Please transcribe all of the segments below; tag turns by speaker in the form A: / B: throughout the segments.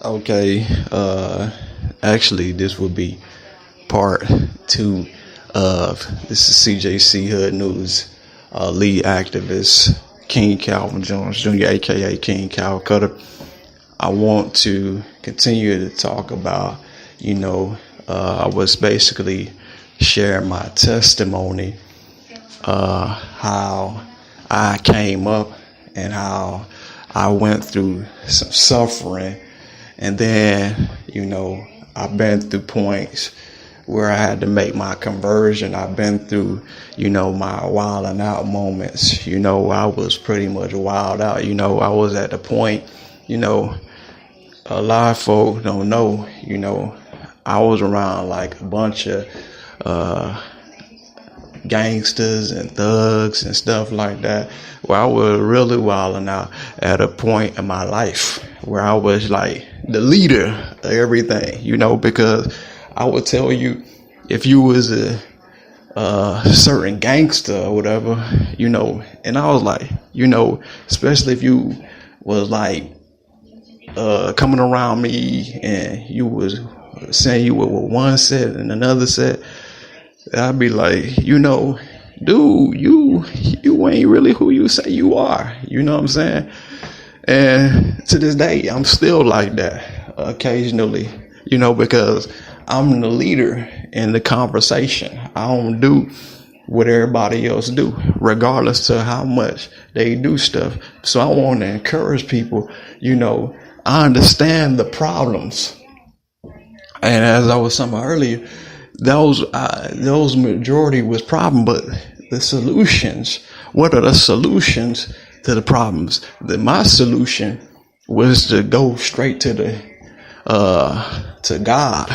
A: Okay, actually, this will be part two of this is CJC Hood News lead activist King Calvin Jones Jr., aka King Cal Cutter. I want to continue to talk about, I was basically sharing my testimony, how I came up and how I went through some suffering. And then, I've been through points where I had to make my conversion. I've been through, my wilding out moments. I was pretty much wild out. I was at the point, a lot of folks don't know, I was around like a bunch of gangsters and thugs and stuff like that, where I was really wilding out at a point in my life where I was like the leader of everything, because I would tell you, if you was a certain gangster or whatever, and I was like, especially if you was like coming around me and you was saying you were with one set and another set, I'd be like, dude, you ain't really who you say you are. You know what I'm saying? And to this day, I'm still like that occasionally, because I'm the leader in the conversation. I don't do what everybody else do, regardless to how much they do stuff. So I want to encourage people, I understand the problems. And as I was saying earlier, those majority was problem, but the solutions, what are the solutions to the problems? My solution was to go straight to God.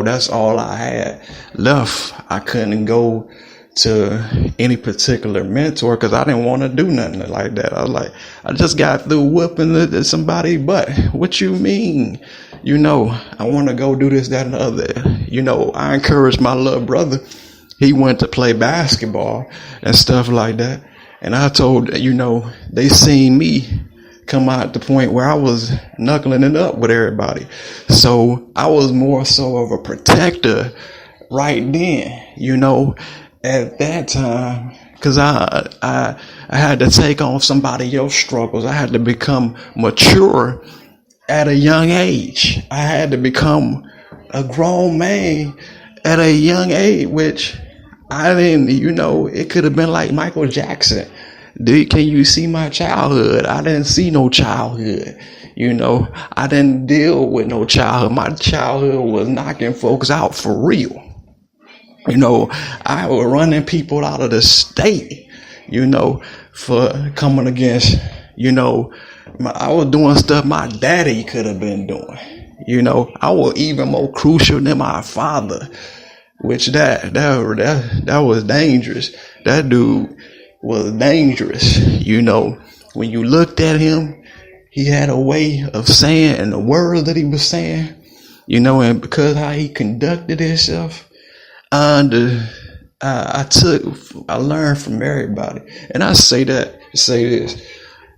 A: That's all I had left. I couldn't go to any particular mentor because I didn't want to do nothing like that. I was like, I just got through whooping somebody's butt. What you mean? I want to go do this, that, and the other. I encouraged my little brother. He went to play basketball and stuff like that. And I told, they seen me come out the point where I was knuckling it up with everybody. So I was more so of a protector right then, at that time, because I had to take on somebody else's struggles. I had to become mature at a young age. I had to become a grown man at a young age, which I didn't, it could have been like Michael Jackson. Can you see my childhood? I didn't see no childhood. I didn't deal with no childhood. My childhood was knocking folks out for real. I was running people out of the state, for coming against, I was doing stuff my daddy could have been doing. I was even more crucial than my father, which that was dangerous. That dude was dangerous. When you looked at him, he had a way of saying and the words that he was saying, and because how he conducted himself, I learned from everybody. And I say this,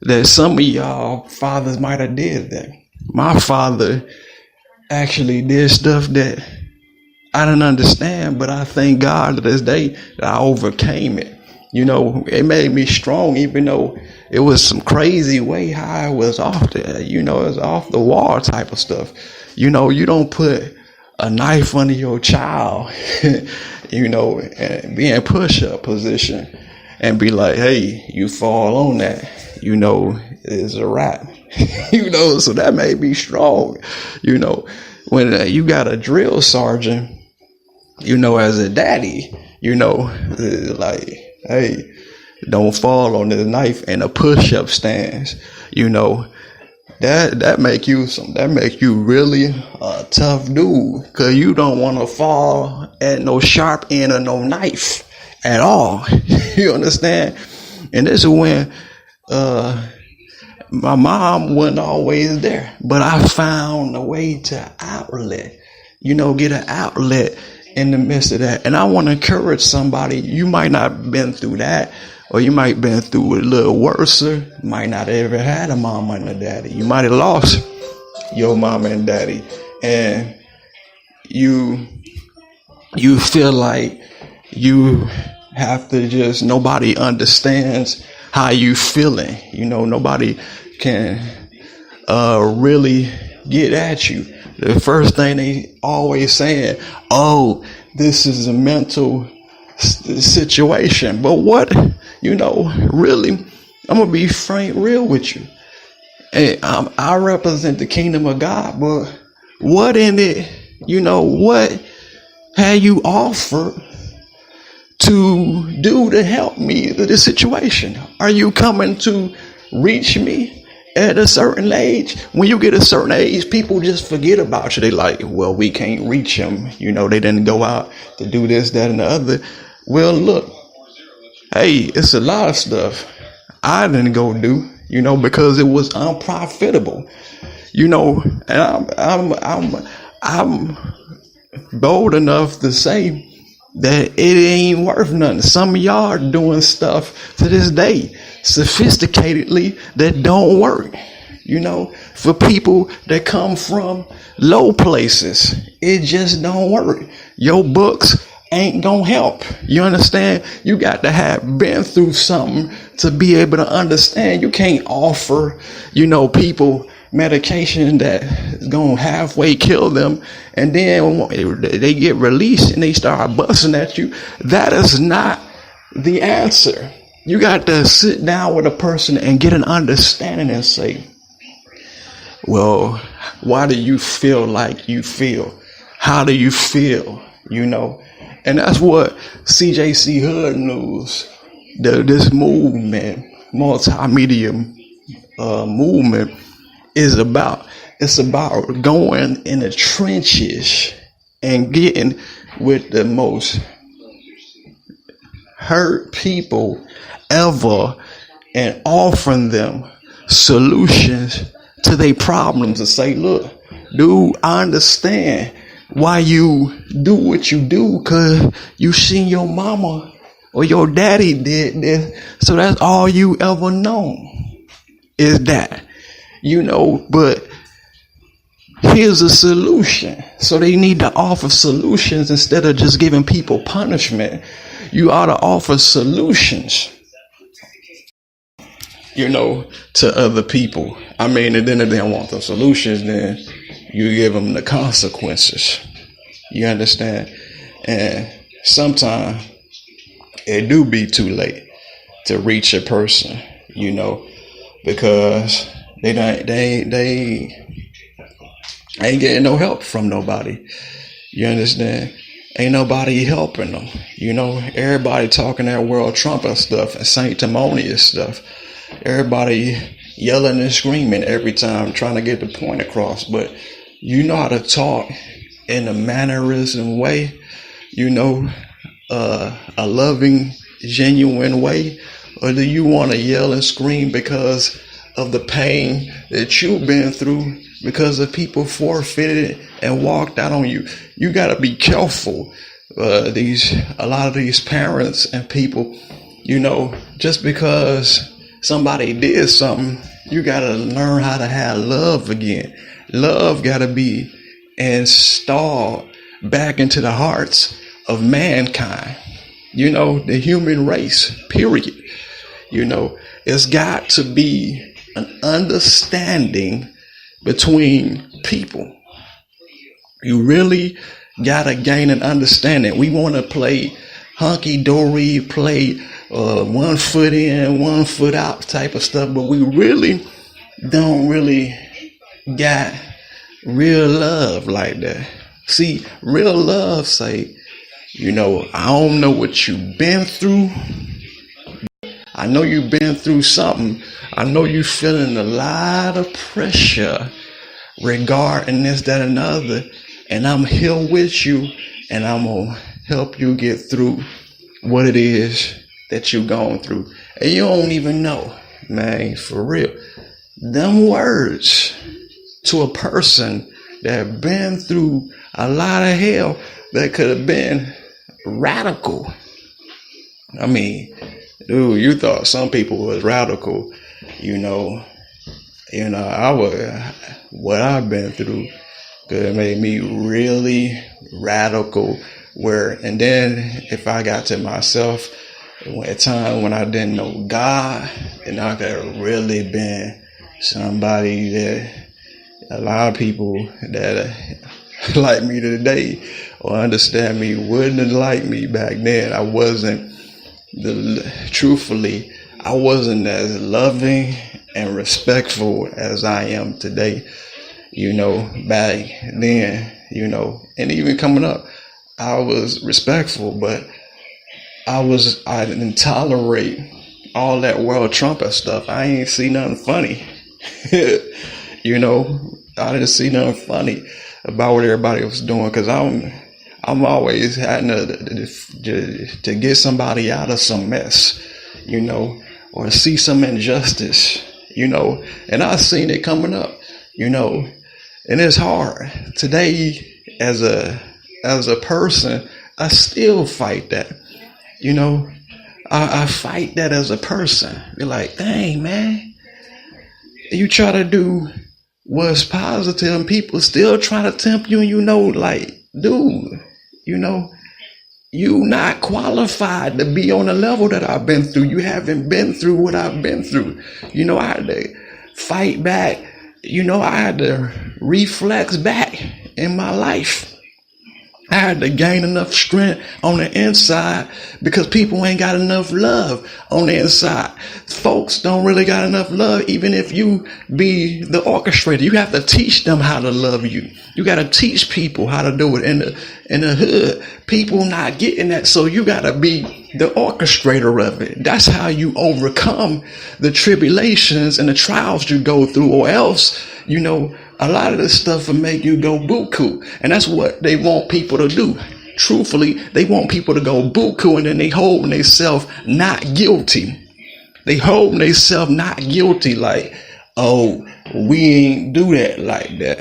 A: that some of y'all fathers might have did that. My father actually did stuff that I didn't understand, but I thank God to this day that I overcame it. It made me strong, even though it was some crazy way how I was off there. It was off the wall type of stuff. You don't put a knife under your child, and be in push-up position and be like, hey, you fall on that, it's a wrap. So that made me strong. When you got a drill sergeant, as a daddy, like, hey, don't fall on this knife in a push-up stance. That make you really a tough dude, because you don't want to fall at no sharp end of no knife at all. You understand? And this is when my mom wasn't always there, but I found a way to outlet, get an outlet in the midst of that. And I want to encourage somebody. You might not have been through that, or you might have been through a little worse. Might not have ever had a mom and a daddy. You might have lost your mama and daddy, and you feel like you have to just, nobody understands how you feeling. Nobody can really get at you. The first thing they always saying, oh, this is a mental situation. But what, really, I'm going to be frank, real with you. And I represent the kingdom of God, but what in it, what have you offered to do to help me with this situation? Are you coming to reach me at a certain age? When you get a certain age, people just forget about you. They like, well, we can't reach them. They didn't go out to do this, that, and the other. Well, look, hey, it's a lot of stuff I didn't go do, because it was unprofitable, and I'm bold enough to say that it ain't worth nothing. Some of y'all are doing stuff to this day, sophisticatedly, that don't work. For people that come from low places, it just don't work. Your books ain't gonna help. You understand? You got to have been through something to be able to understand. You can't offer, people medication that is gonna halfway kill them, and then they get released and they start busting at you. That is not the answer. You got to sit down with a person and get an understanding and say, well, why do you feel like you feel? How do you feel? And that's what CJC Hood News, this movement, multimedia movement, is about. It's about going in the trenches and getting with the most hurt people ever and offering them solutions to their problems, and say, look, dude, I understand why you do what you do, because you seen your mama or your daddy did this, so that's all you ever known is that. But here's a solution. So they need to offer solutions instead of just giving people punishment. You ought to offer solutions, to other people. And then if they don't want the solutions, then you give them the consequences. You understand? And sometimes it do be too late to reach a person, because they ain't getting no help from nobody. You understand? Ain't nobody helping them. Everybody talking that world trumpet stuff and sanctimonious stuff. Everybody yelling and screaming every time, trying to get the point across. But you know how to talk in a mannerism way, a loving, genuine way? Or do you want to yell and scream because of the pain that you've been through, because the people forfeited and walked out on you? You got to be careful. A lot of these parents and people, just because somebody did something, you got to learn how to have love again. Love got to be installed back into the hearts of mankind, the human race, period. It's got to be an understanding between people. You really got to gain an understanding. We want to play hunky-dory, play 1 foot in, 1 foot out type of stuff, but we really don't really got real love like that. See, real love say, I don't know what you've been through. I know you've been through something. I know you feeling a lot of pressure regarding this, that, and other. And I'm here with you, and I'm going to help you get through what it is that you're going through. And you don't even know, man, for real. Them words to a person that been through a lot of hell, that could have been radical. Dude, you thought some people was radical, what I've been through could make me really radical. And then if I got to myself, a time when I didn't know God, and I could have really been somebody that a lot of people that like me today or understand me wouldn't have liked me back then. Truthfully, I wasn't as loving and respectful as I am today, back then, and even coming up, I was respectful, but I didn't tolerate all that world trumpet stuff. I ain't see nothing funny. I didn't see nothing funny about what everybody was doing, because I'm always having to get somebody out of some mess, or see some injustice, and I've seen it coming up, and it's hard today. As a person, I still fight that. I fight that as a person. Be like, dang, man, you try to do what's positive and people still try to tempt you, and like, dude, you not qualified to be on the level that I've been through. You haven't been through what I've been through. I had to fight back. I had to reflex back in my life. I had to gain enough strength on the inside, because people ain't got enough love on the inside. Folks don't really got enough love. Even if you be the orchestrator, you have to teach them how to love you. You got to teach people how to do it in the hood. People not getting that. So you got to be the orchestrator of it. That's how you overcome the tribulations and the trials you go through, or else, a lot of this stuff will make you go buku. And that's what they want people to do. Truthfully, they want people to go buku, and then they hold themselves not guilty. They hold themselves not guilty, like, oh, we ain't do that like that.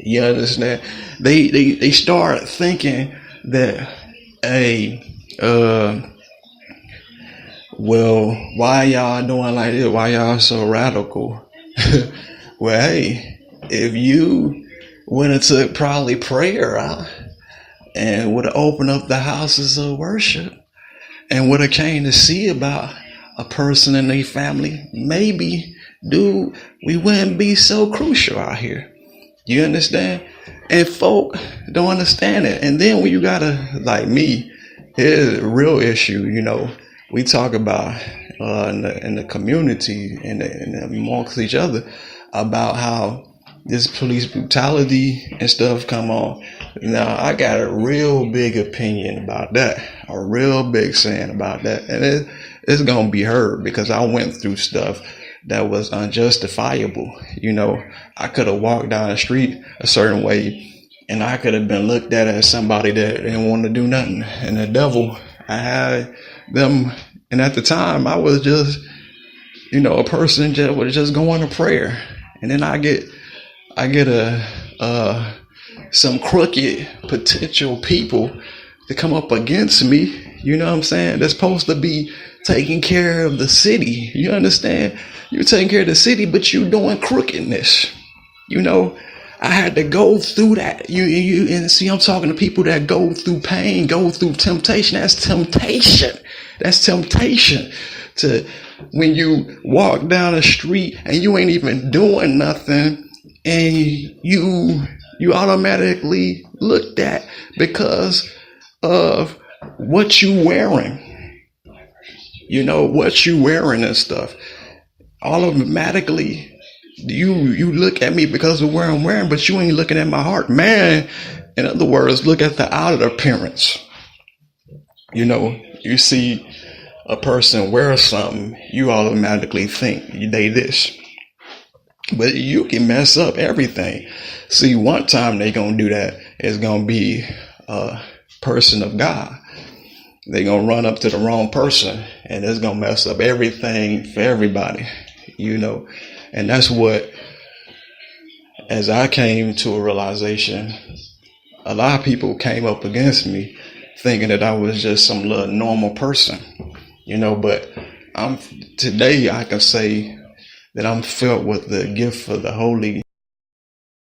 A: You understand? They start thinking that, hey, well, why y'all doing like this? Why y'all so radical? Well, hey, if you would have took probably prayer out and would have opened up the houses of worship and would have came to see about a person and their family, maybe, dude, we wouldn't be so crucial out here. You understand? And folk don't understand it. And then when you gotta, like me, here's a real issue, we talk about in the community and amongst each other about how this police brutality and stuff come on. Now, I got a real big opinion about that, a real big saying about that. And it's going to be heard, because I went through stuff that was unjustifiable. I could have walked down the street a certain way, and I could have been looked at as somebody that didn't want to do nothing. And the devil, I had them. And at the time, I was just, a person that was just going to prayer. And then I get some crooked potential people to come up against me. You know what I'm saying? They're supposed to be taking care of the city. You understand? You're taking care of the city, but you doing crookedness. I had to go through that. And see, I'm talking to people that go through pain, go through temptation. That's temptation. That's temptation to when you walk down the street and you ain't even doing nothing, and you automatically looked at because of what you wearing. What you wearing and stuff. Automatically, you look at me because of what I'm wearing, but you ain't looking at my heart, man. In other words, look at the outer appearance. You see a person wear something, you automatically think they this. But you can mess up everything. See, one time they gonna do that, it's gonna be a person of God. They gonna run up to the wrong person, and it's gonna mess up everything for everybody, And that's what, as I came to a realization, a lot of people came up against me thinking that I was just some little normal person, but today I can say that I'm filled with the gift of the Holy